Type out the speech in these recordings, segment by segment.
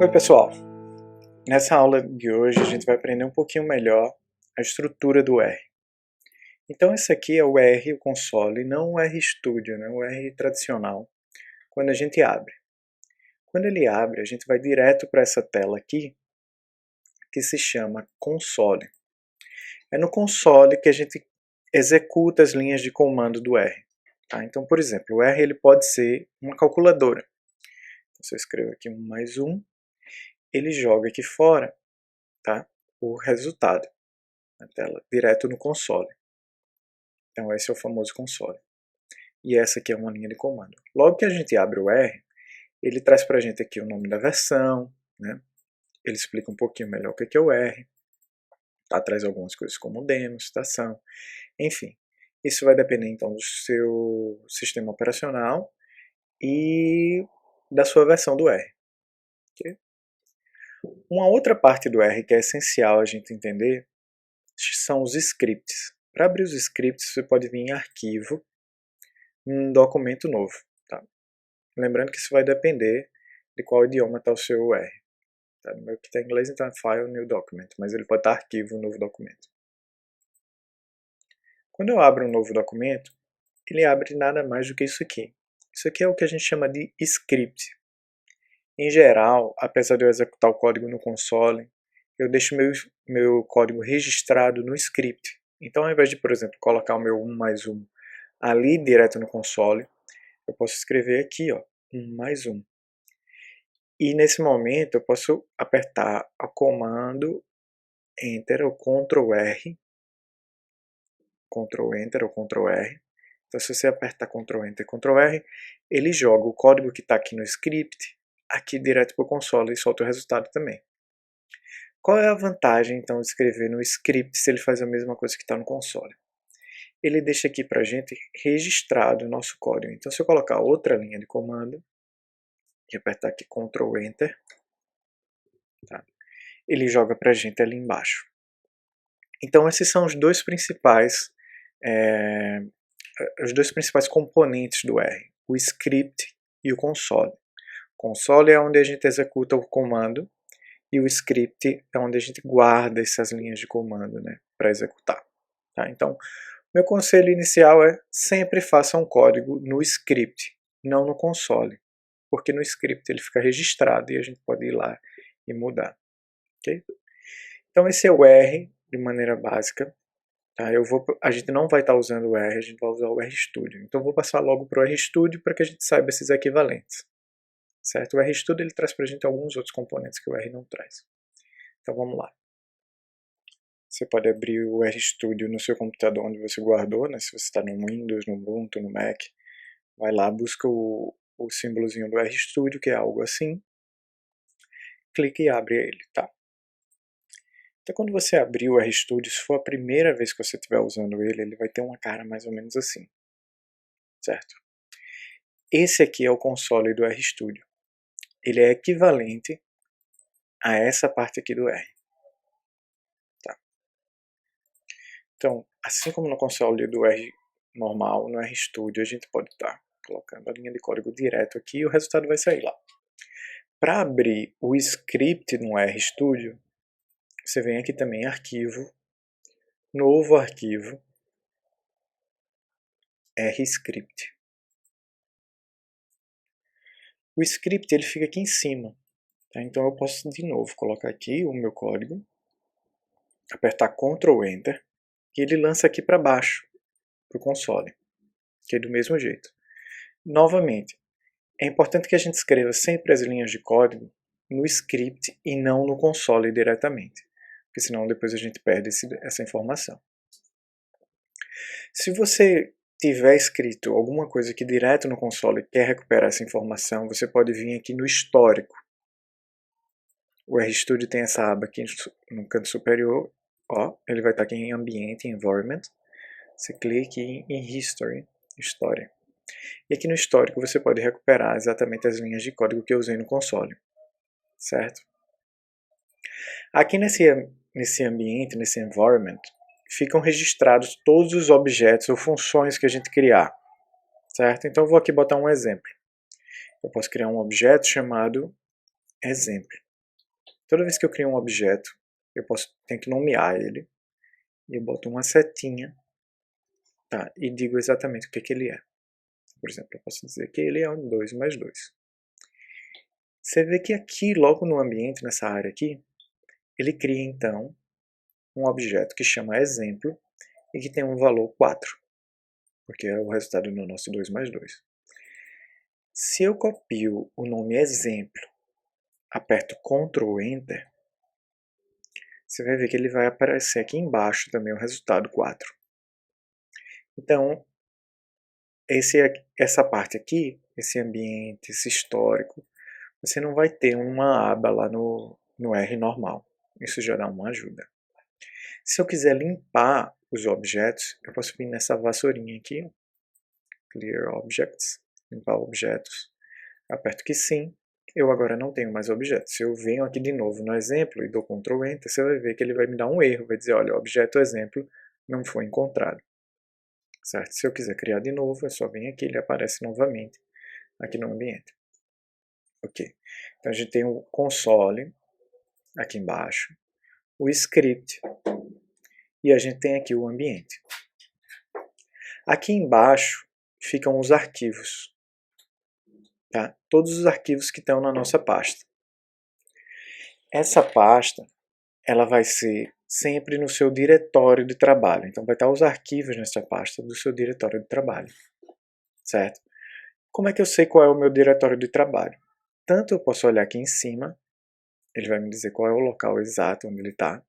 Oi pessoal, nessa aula de hoje a gente vai aprender um pouquinho melhor a estrutura do R. Então esse aqui é o R, o console, não o RStudio, né? O R tradicional, quando a gente abre. Quando ele abre, a gente vai direto para essa tela aqui, que se chama console. É no console que a gente executa as linhas de comando do R. Tá? Então, por exemplo, o R ele pode ser uma calculadora. Então, se eu escrevo aqui 1 mais 1, ele joga aqui fora, tá, o resultado na tela, direto no console. Então esse é o famoso console. E essa aqui é uma linha de comando. Logo que a gente abre o R, ele traz para a gente aqui o nome da versão, né? Ele explica um pouquinho melhor o que é o R, tá? Traz algumas coisas como demo, citação, enfim. Isso vai depender então do seu sistema operacional e da sua versão do R. Okay? Uma outra parte do R que é essencial a gente entender são os scripts. Para abrir os scripts, você pode vir em arquivo, um documento novo. Tá? Lembrando que isso vai depender de qual idioma está o seu R. Tá? No meu que está em inglês, então é File, New Document, mas ele pode estar arquivo, novo documento. Quando eu abro um novo documento, ele abre nada mais do que isso aqui. Isso aqui é o que a gente chama de script. Em geral, apesar de eu executar o código no console, eu deixo meu código registrado no script. Então, ao invés de, por exemplo, colocar o meu 1 mais 1 ali direto no console, eu posso escrever aqui, ó, 1 mais 1. E nesse momento eu posso apertar o comando Enter ou Ctrl R, Ctrl Enter ou Ctrl R. Então, se você apertar Ctrl Enter e Ctrl R, ele joga o código que está aqui no script aqui direto para o console e solta o resultado também. Qual é a vantagem, então, de escrever no script se ele faz a mesma coisa que está no console? Ele deixa aqui para a gente registrado o nosso código. Então, se eu colocar outra linha de comando e apertar aqui Ctrl Enter, tá? Ele joga para a gente ali embaixo. Então, esses são os dois principais componentes do R, o script e o console. O console é onde a gente executa o comando e o script é onde a gente guarda essas linhas de comando, né, para executar. Tá? Então, meu conselho inicial é sempre faça um código no script, não no console, porque no script ele fica registrado e a gente pode ir lá e mudar. Okay? Então esse é o R de maneira básica. Tá? A gente não vai estar usando o R, a gente vai usar o RStudio. Então eu vou passar logo para o RStudio para que a gente saiba esses equivalentes. Certo? O RStudio ele traz para a gente alguns outros componentes que o R não traz. Então vamos lá. Você pode abrir o RStudio no seu computador onde você guardou, né? Se você está no Windows, no Ubuntu, no Mac, vai lá, busca o símbolozinho do RStudio, que é algo assim, clica e abre ele, tá? Então quando você abrir o RStudio, se for a primeira vez que você estiver usando ele, ele vai ter uma cara mais ou menos assim, certo? Esse aqui é o console do RStudio. Ele é equivalente a essa parte aqui do R. Tá? Então, assim como no console do R normal, no RStudio a gente pode estar colocando a linha de código direto aqui e o resultado vai sair lá. Para abrir o script no RStudio, você vem aqui também em arquivo, novo arquivo, RScript. O script ele fica aqui em cima, tá? Então eu posso de novo colocar aqui o meu código, apertar Ctrl Enter e ele lança aqui para baixo, para o console, que é do mesmo jeito. Novamente, é importante que a gente escreva sempre as linhas de código no script e não no console diretamente, porque senão depois a gente perde essa informação. Se você tiver escrito alguma coisa aqui direto no console e quer recuperar essa informação, você pode vir aqui no histórico. O RStudio tem essa aba aqui no canto superior, ó, ele vai estar aqui em Ambiente, Environment. Você clica em History, História. E aqui no histórico você pode recuperar exatamente as linhas de código que eu usei no console, certo? Aqui nesse ambiente, nesse environment, ficam registrados todos os objetos ou funções que a gente criar, certo? Então eu vou aqui botar um exemplo. Eu posso criar um objeto chamado exemplo. Toda vez que eu crio um objeto, tenho que nomear ele, e eu boto uma setinha, tá? E digo exatamente o que ele é. Por exemplo, eu posso dizer que ele é um 2 mais 2. Você vê que aqui, logo no ambiente, nessa área aqui, ele cria então um objeto que chama exemplo e que tem um valor 4, porque é o resultado do nosso 2 mais 2. Se eu copio o nome exemplo, aperto Ctrl Enter, você vai ver que ele vai aparecer aqui embaixo também o resultado 4. Então, essa parte aqui, esse ambiente, esse histórico, você não vai ter uma aba lá no R normal. Isso já dá uma ajuda. Se eu quiser limpar os objetos, eu posso vir nessa vassourinha aqui, Clear Objects, limpar objetos. Aperto que sim, eu agora não tenho mais objetos. Se eu venho aqui de novo no exemplo e dou Ctrl Enter, você vai ver que ele vai me dar um erro, vai dizer, olha, o objeto exemplo não foi encontrado. Certo? Se eu quiser criar de novo, é só vir aqui, ele aparece novamente aqui no ambiente. Ok. Então a gente tem o console aqui embaixo, o script e a gente tem aqui o ambiente. Aqui embaixo ficam os arquivos, tá? Todos os arquivos que estão na nossa pasta. Essa pasta ela vai ser sempre no seu diretório de trabalho. Então vai estar os arquivos nessa pasta do seu diretório de trabalho, certo? Como é que eu sei qual é o meu diretório de trabalho? Tanto eu posso olhar aqui em cima, ele vai me dizer qual é o local exato onde ele está,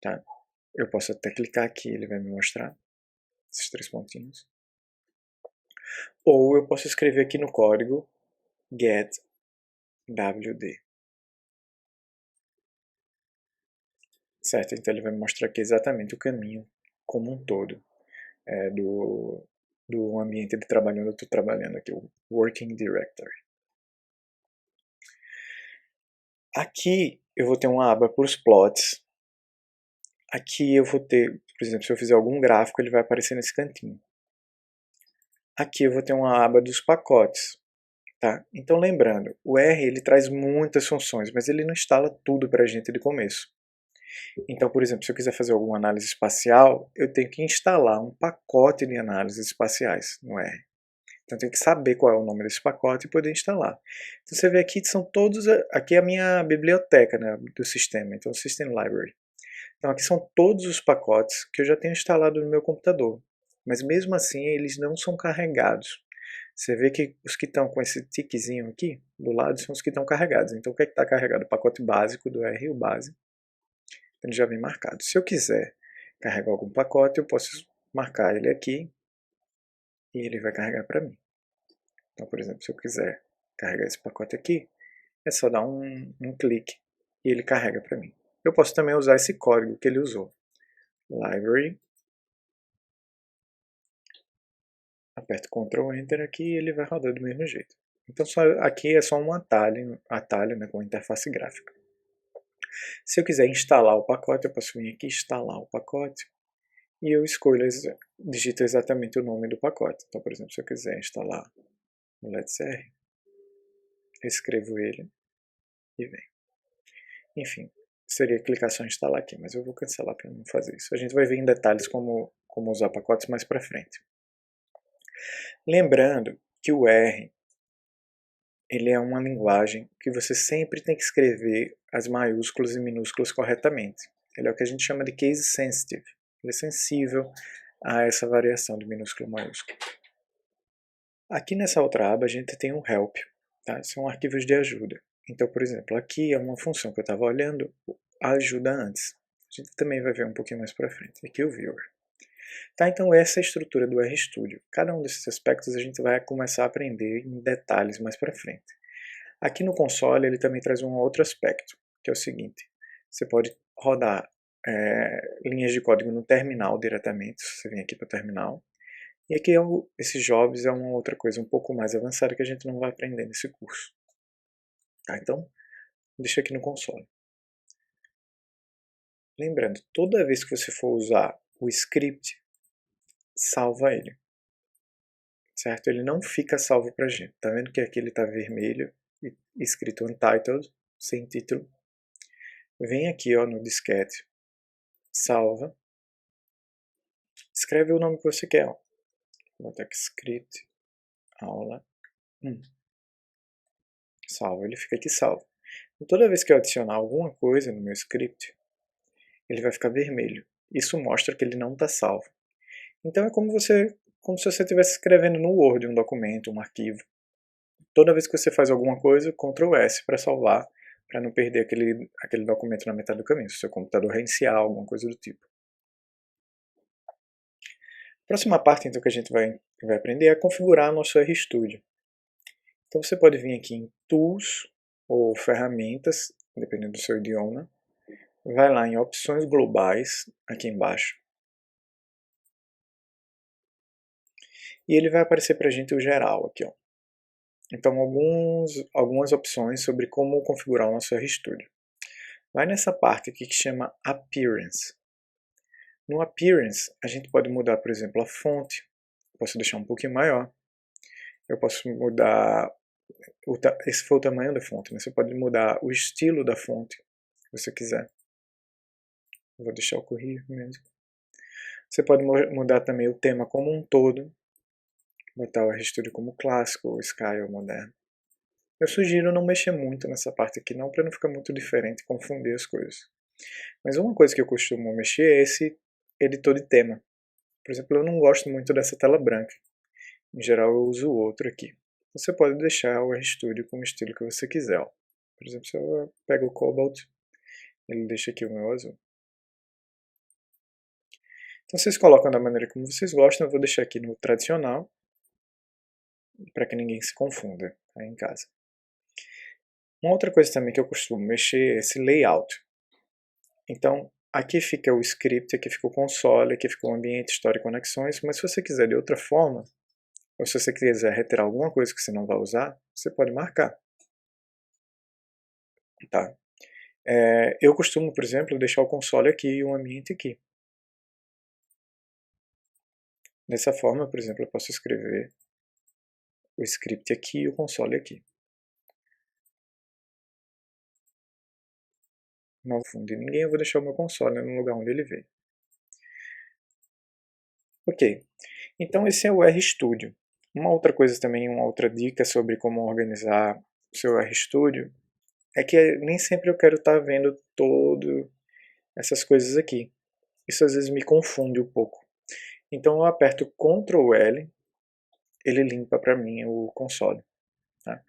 tá? Eu posso até clicar aqui, ele vai me mostrar esses 3 pontinhos. Ou eu posso escrever aqui no código getWD. Certo? Então ele vai me mostrar aqui exatamente o caminho como um todo do ambiente de trabalho onde eu estou trabalhando aqui, o Working Directory. Aqui eu vou ter uma aba para os plots. Aqui eu vou ter, por exemplo, se eu fizer algum gráfico, ele vai aparecer nesse cantinho. Aqui eu vou ter uma aba dos pacotes. Tá? Então lembrando, o R ele traz muitas funções, mas ele não instala tudo para a gente de começo. Então, por exemplo, se eu quiser fazer alguma análise espacial, eu tenho que instalar um pacote de análises espaciais no R. Então eu tenho que saber qual é o nome desse pacote e poder instalar. Então você vê aqui são todos, aqui é a minha biblioteca, né, do sistema, então System Library. Então aqui são todos os pacotes que eu já tenho instalado no meu computador, mas mesmo assim eles não são carregados. Você vê que os que estão com esse tiquezinho aqui do lado são os que estão carregados. Então o que é que está carregado? O pacote básico do R, o base, ele já vem marcado. Se eu quiser carregar algum pacote, eu posso marcar ele aqui e ele vai carregar para mim. Então, por exemplo, se eu quiser carregar esse pacote aqui, é só dar um clique e ele carrega para mim. Eu posso também usar esse código que ele usou. Library. Aperto Ctrl Enter aqui e ele vai rodar do mesmo jeito. Então aqui é só um atalho né, com interface gráfica. Se eu quiser instalar o pacote, eu posso vir aqui instalar o pacote e eu escolho, digito exatamente o nome do pacote. Então, por exemplo, se eu quiser instalar o Let's R, eu escrevo ele e vem. Enfim, seria clicar só em instalar aqui, mas eu vou cancelar para não fazer isso. A gente vai ver em detalhes como usar pacotes mais para frente. Lembrando que o R ele é uma linguagem que você sempre tem que escrever as maiúsculas e minúsculas corretamente. Ele é o que a gente chama de case sensitive. Ele é sensível a essa variação de minúsculo e maiúsculo. Aqui nessa outra aba a gente tem um help, tá? São arquivos de ajuda. Então, por exemplo, aqui é uma função que eu estava olhando, a ajuda antes. A gente também vai ver um pouquinho mais para frente. Aqui o viewer. Tá, então essa é a estrutura do RStudio. Cada um desses aspectos a gente vai começar a aprender em detalhes mais para frente. Aqui no console ele também traz um outro aspecto, que é o seguinte. Você pode rodar linhas de código no terminal diretamente, se você vem aqui para o terminal. E aqui esses jobs é uma outra coisa um pouco mais avançada que a gente não vai aprender nesse curso. Tá, então, deixa aqui no console. Lembrando, toda vez que você for usar o script, salva ele. Certo? Ele não fica salvo pra gente. Tá vendo que aqui ele tá vermelho e escrito Untitled, sem título? vem aqui ó, no disquete, salva, escreve o nome que você quer. Ó. Vou botar aqui script, aula 1. Salva, ele fica aqui salvo. E toda vez que eu adicionar alguma coisa no meu script, ele vai ficar vermelho. Isso mostra que ele não está salvo. Então é como se você estivesse escrevendo no Word um documento, um arquivo. Toda vez que você faz alguma coisa, Ctrl S para salvar, para não perder aquele documento na metade do caminho, se o seu computador reiniciar, alguma coisa do tipo. A próxima parte então, que a gente vai aprender é configurar nosso RStudio. Então você pode vir aqui em Tools ou Ferramentas, dependendo do seu idioma. Vai lá em Opções Globais, aqui embaixo. E ele vai aparecer para a gente o geral aqui. Ó. Então algumas opções sobre como configurar o nosso RStudio. Vai nessa parte aqui que chama Appearance. No Appearance, a gente pode mudar, por exemplo, a fonte. Posso deixar um pouquinho maior. Eu posso mudar, esse foi o tamanho da fonte, mas você pode mudar o estilo da fonte, se você quiser. Vou deixar o corrigir mesmo. Você pode mudar também o tema como um todo. Botar o RStudio como clássico, ou Sky ou moderno. Eu sugiro não mexer muito nessa parte aqui não, para não ficar muito diferente e confundir as coisas. Mas uma coisa que eu costumo mexer é esse editor de tema. Por exemplo, eu não gosto muito dessa tela branca. Em geral, eu uso outro aqui. Você pode deixar o RStudio com o estilo que você quiser. Ó. Por exemplo, se eu pego o Cobalt, ele deixa aqui o meu azul. Então vocês colocam da maneira como vocês gostam. Eu vou deixar aqui no tradicional, para que ninguém se confunda aí em casa. Uma outra coisa também que eu costumo mexer é esse layout. Então, aqui fica o script, aqui fica o console, aqui fica o ambiente, história e conexões, mas se você quiser de outra forma, ou se você quiser retirar alguma coisa que você não vai usar, você pode marcar. Tá? Eu costumo, por exemplo, deixar o console aqui e o ambiente aqui. Dessa forma, por exemplo, eu posso escrever o script aqui e o console aqui. Não vou confundir ninguém, eu vou deixar o meu console no lugar onde ele veio. Ok, então esse é o RStudio. Uma outra coisa também, uma outra dica sobre como organizar o seu RStudio é que nem sempre eu quero estar vendo todas essas coisas aqui. Isso às vezes me confunde um pouco. Então eu aperto Ctrl L, ele limpa para mim o console. Tá?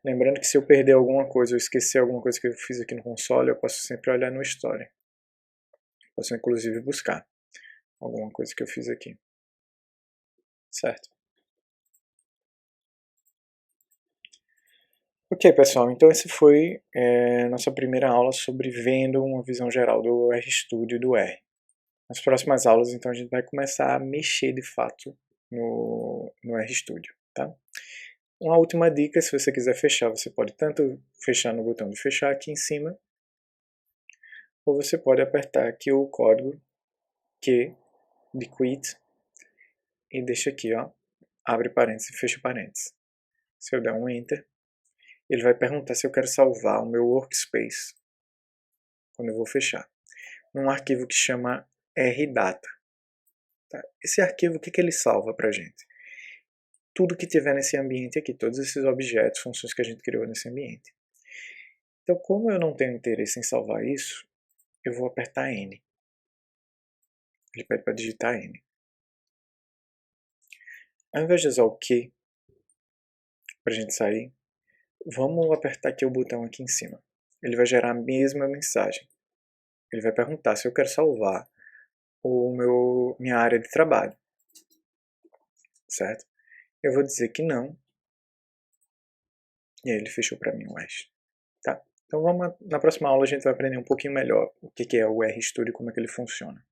Lembrando que se eu perder alguma coisa ou esquecer alguma coisa que eu fiz aqui no console, eu posso sempre olhar no Story. Posso inclusive buscar alguma coisa que eu fiz aqui. Certo? Ok, pessoal, então essa foi nossa primeira aula sobre vendo uma visão geral do RStudio e do R. Nas próximas aulas, então, a gente vai começar a mexer de fato no RStudio. Tá? Uma última dica, se você quiser fechar, você pode tanto fechar no botão de fechar aqui em cima, ou você pode apertar aqui o código Q de quit e deixa aqui, ó, abre parênteses e fecha parênteses. Se eu der um Enter, ele vai perguntar se eu quero salvar o meu workspace, quando eu vou fechar, num arquivo que chama rdata. Tá? Esse arquivo, o que ele salva pra gente? Tudo que tiver nesse ambiente aqui, todos esses objetos, funções que a gente criou nesse ambiente. Então, como eu não tenho interesse em salvar isso, eu vou apertar N. Ele pede para digitar N. Ao invés de usar o Q para a gente sair, vamos apertar aqui o botão aqui em cima. Ele vai gerar a mesma mensagem. Ele vai perguntar se eu quero salvar minha área de trabalho. Certo? Eu vou dizer que não. E aí ele fechou para mim o hash. Tá? Então na próxima aula a gente vai aprender um pouquinho melhor o que é o RStudio e como é que ele funciona.